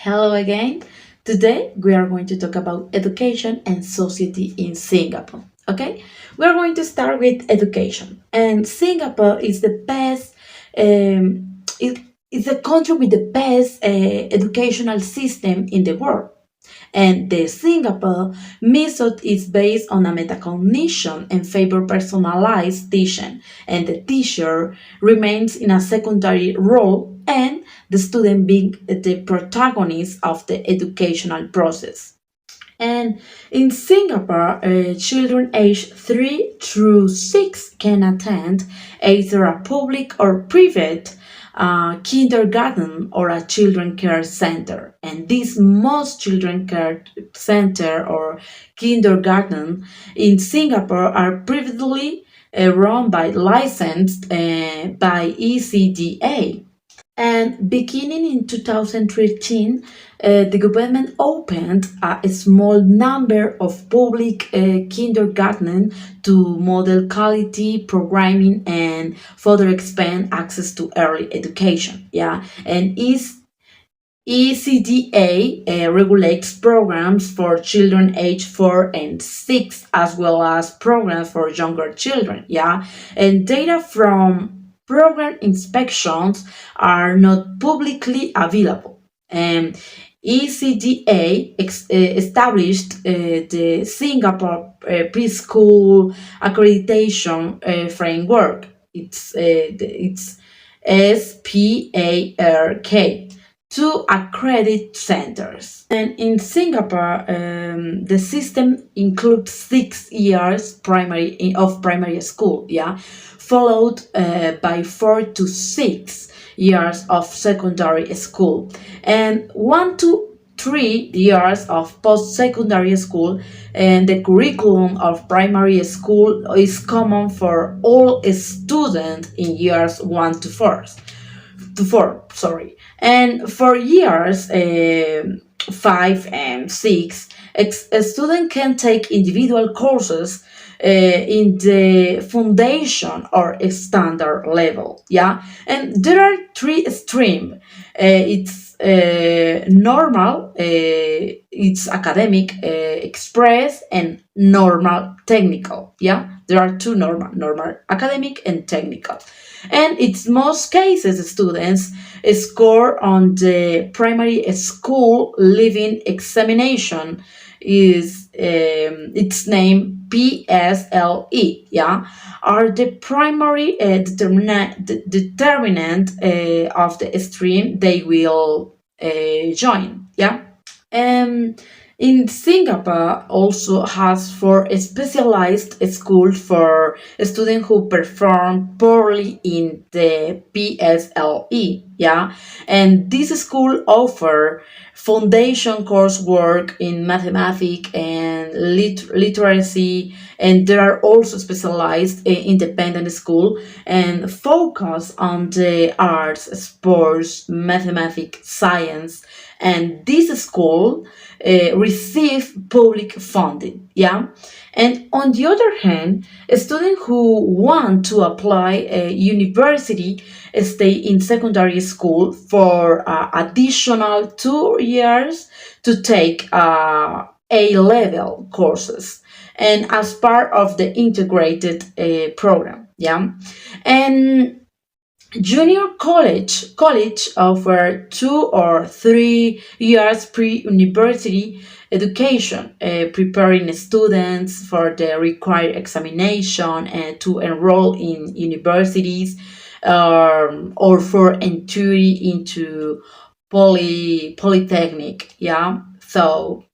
Hello again. Today we are going to talk about education and society in Singapore. Okay, we are going to start with education, and Singapore is the best. It's the country with the best educational system in the world. And the Singapore method is based on a metacognition and favor personalized teaching, and the teacher remains in a secondary role and the student being the protagonist of the educational process. And in Singapore, children aged 3 through 6 can attend either a public or private kindergarten or a children care center. And this most children care center or kindergarten in Singapore are privately run by licensed by ECDA. And beginning in 2013, the government opened a small number of public kindergarten to model quality programming and further expand access to early education. Yeah, and ECDA regulates programs for children aged 4 and 6 as well as programs for younger children. Yeah, and data from program inspections are not publicly available. ECDA established the Singapore Preschool Accreditation Framework. It's SPARK to accredit centers. And in Singapore, the system includes 6 years of primary school, yeah, followed by 4 to 6 years of secondary school, and 1 to 3 years of post-secondary school. And the curriculum of primary school is common for all students in years 1 to 4. And for years 5 and 6, a student can take individual courses in the foundation or standard level. Yeah, and there are 3 streams. It's normal, it's academic, express, and normal technical. Yeah, there are 2 normal academic and technical. And in most cases, students score on the primary school leaving examination is its name PSLE, yeah, are the primary determinant of the stream they will join, yeah. In Singapore also has 4 specialized schools for students who perform poorly in the PSLE, yeah, and this school offer foundation coursework in mathematics and literacy, and there are also specialized independent school and focus on the arts, sports, mathematics, science, and this school receive public funding. Yeah, and on the other hand, a student who want to apply a university stay in secondary school for additional 2 years to take A-level courses and as part of the integrated program. Yeah, and junior college offer 2 or 3 years pre-university education, preparing students for the required examination and to enroll in universities, or for entry into polytechnic. Yeah, so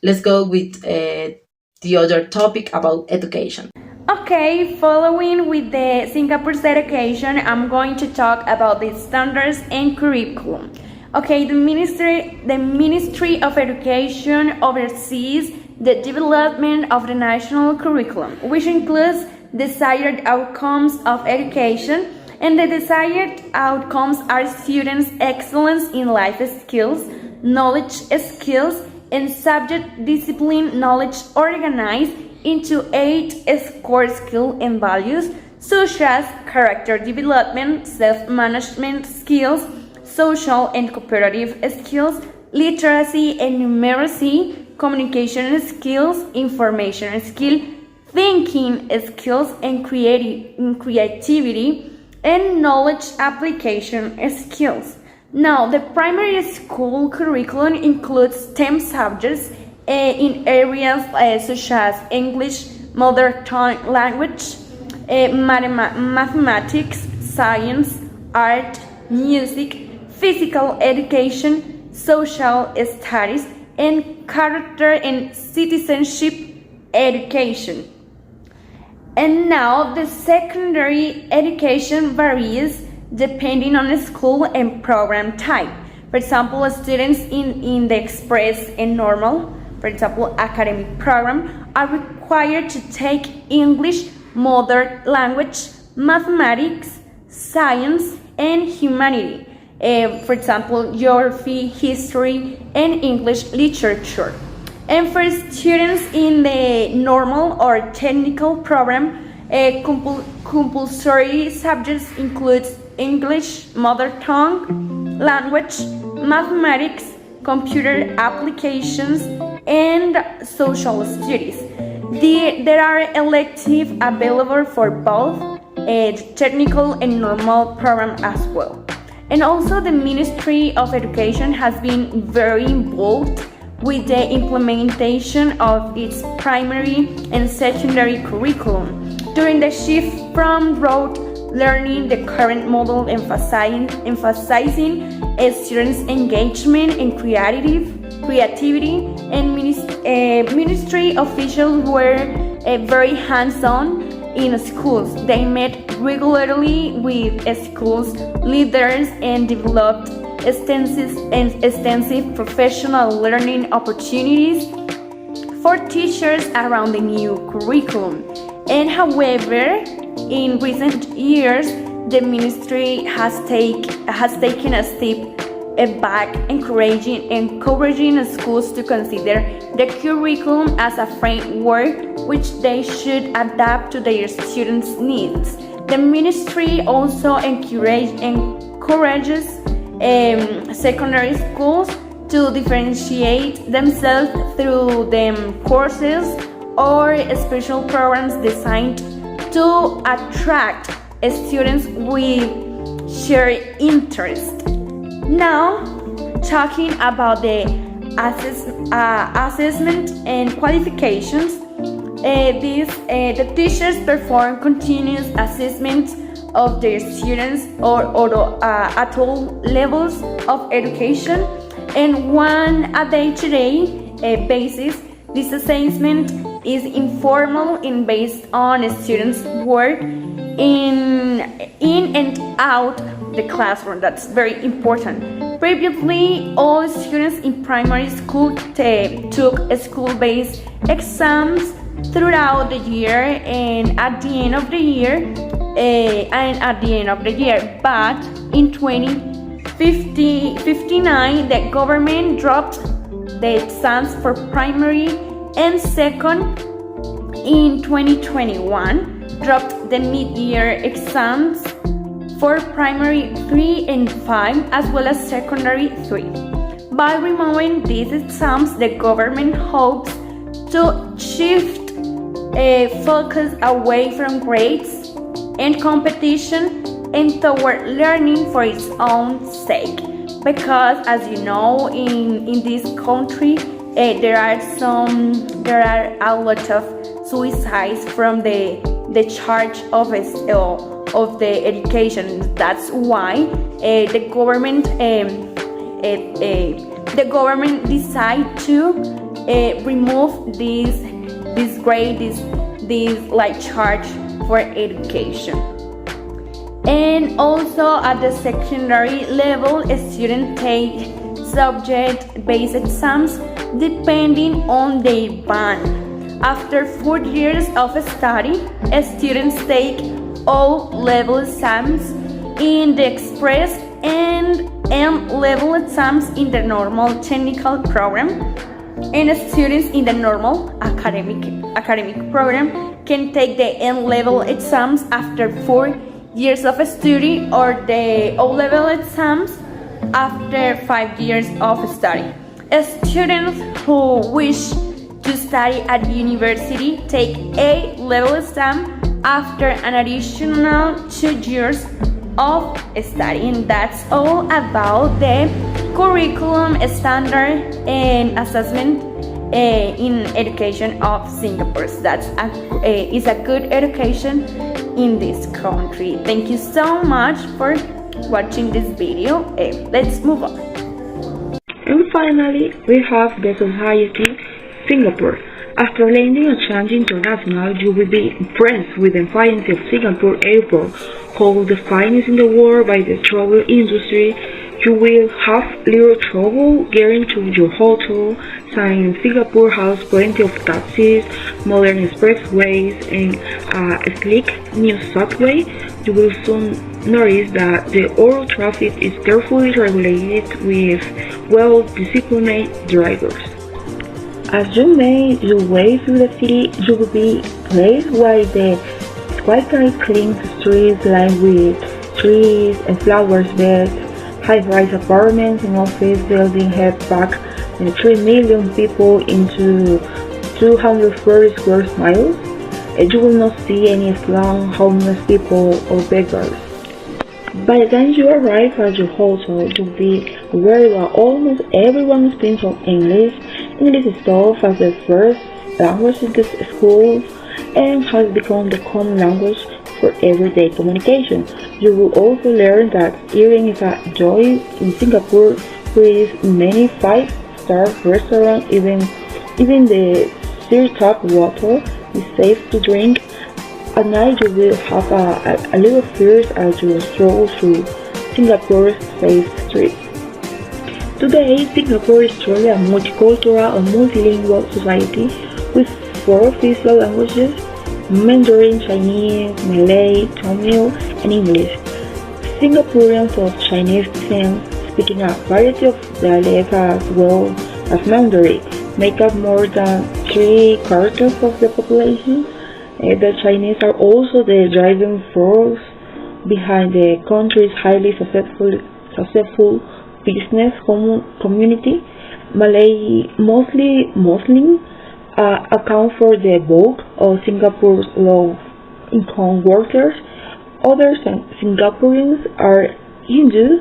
let's go with the other topic about education. Okay, following with the Singapore's education, I'm going to talk about the standards and curriculum. Okay, the Ministry of Education oversees the development of the national curriculum, which includes desired outcomes of education, and the desired outcomes are students' excellence in life skills, knowledge skills, and subject discipline knowledge organized into 8 core skills and values, such as character development, self-management skills, social and cooperative skills, literacy and numeracy, communication skills, information skill, thinking skills, and creativity, and knowledge application skills. Now, the primary school curriculum includes STEM subjects in areas such as English, mother tongue language, mathematics, science, art, music, physical education, social studies, and character and citizenship education. And now the secondary education varies depending on the school and program type. For example, students in the express and normal, for example, academic program, are required to take English, mother language, mathematics, science, and humanity. For example, geography, history, and English literature. And for students in the normal or technical program, compulsory subjects include English, mother tongue, language, mathematics, computer applications, and social studies. There are electives available for both technical and normal program as well. And also the Ministry of Education has been very involved with the implementation of its primary and secondary curriculum. During the shift from rote learning, the current model emphasizing students' engagement and creativity, and ministry officials were very hands-on in schools. They met regularly with schools leaders and developed extensive professional learning opportunities for teachers around the new curriculum. And however, in recent years, the ministry has taken a step back, encouraging schools to consider the curriculum as a framework which they should adapt to their students' needs. The ministry also encourages secondary schools to differentiate themselves through courses or special programs designed to attract students with shared interest. Now, talking about the assessment and qualifications, the teachers perform continuous assessments of their students at all levels of education, and on a day-to-day basis. This assessment is informal and based on students' work in and out the classroom. That's very important. Previously, all students in primary school took school-based exams throughout the year and at the end of the year. But in 2059, the government dropped the exams for primary and second. In 2021, dropped the mid-year exams for primary 3 and 5 as well as secondary 3. By removing these exams, the government hopes to shift focus away from grades and competition and toward learning for its own sake. Because, as you know, in this country, there are a lot of suicides from the charge of the education. That's why the government decide to remove this charge for education. And also at the secondary level, students take subject-based exams depending on their band. After 4 years of study, students take all level exams in the express and M-level exams in the normal technical program. And students in the normal academic program can take the N-level exams after 4 years of study, or the O-level exams after 5 years of study. Students who wish to study at university take A-level exam after an additional 2 years of studying. That's all about the curriculum standard and assessment in education of Singapore. That's is a good education in this country. Thank you so much for watching this video. Let's move on. And finally, we have the society Singapore. After landing on Changi International, you will be impressed with the finest of Singapore Airport, called the finest in the world by the travel industry. You will have little trouble getting to your hotel, since Singapore has plenty of taxis, modern expressways, and a sleek new subway. You will soon notice that the road traffic is carefully regulated with well-disciplined drivers. As you make your way through the city, you will be placed by the quite clean streets lined with trees and flowers beds. High-rise apartments and office buildings have packed 3 million people into 240 square miles. And you will not see any slum, homeless people, or beggars. By the time you arrive at your hotel, you'll be aware that almost everyone speaks English. English is taught as the first language in the schools and has become the common language for everyday communication. You will also learn that eating is a joy in Singapore, with many 5-star restaurants. Even the tap water is safe to drink. At night, you will have a little fears as you stroll through Singapore's safe streets. Today, Singapore is truly a multicultural and multilingual society with 4 official languages: Mandarin, Chinese, Malay, Tamil, and English. Singaporeans of Chinese descent, speaking a variety of dialects as well as Mandarin, make up more than 3/4 of the population. The Chinese are also the driving force behind the country's highly successful business community. Malay, mostly Muslim, account for the bulk of Singapore's low-income workers. Other Singaporeans are Hindus,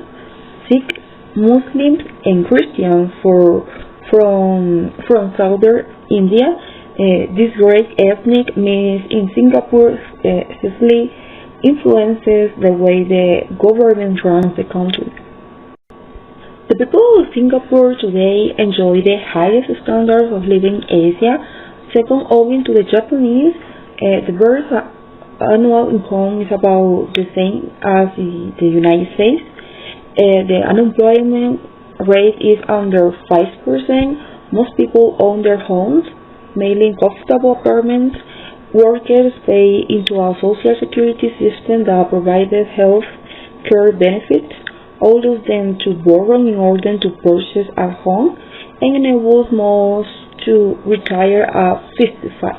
Sikh, Muslims, and Christians from southern India. This great ethnic mix in Singapore heavily influences the way the government runs the country. The people of Singapore today enjoy the highest standards of living in Asia, second only to the Japanese. The gross annual income is about the same as the United States. The unemployment rate is under 5%. Most people own their homes, mainly in comfortable apartments. Workers pay into a social security system that provides health care benefits, allows them to borrow in order to purchase a home, and enables most to retire at 55.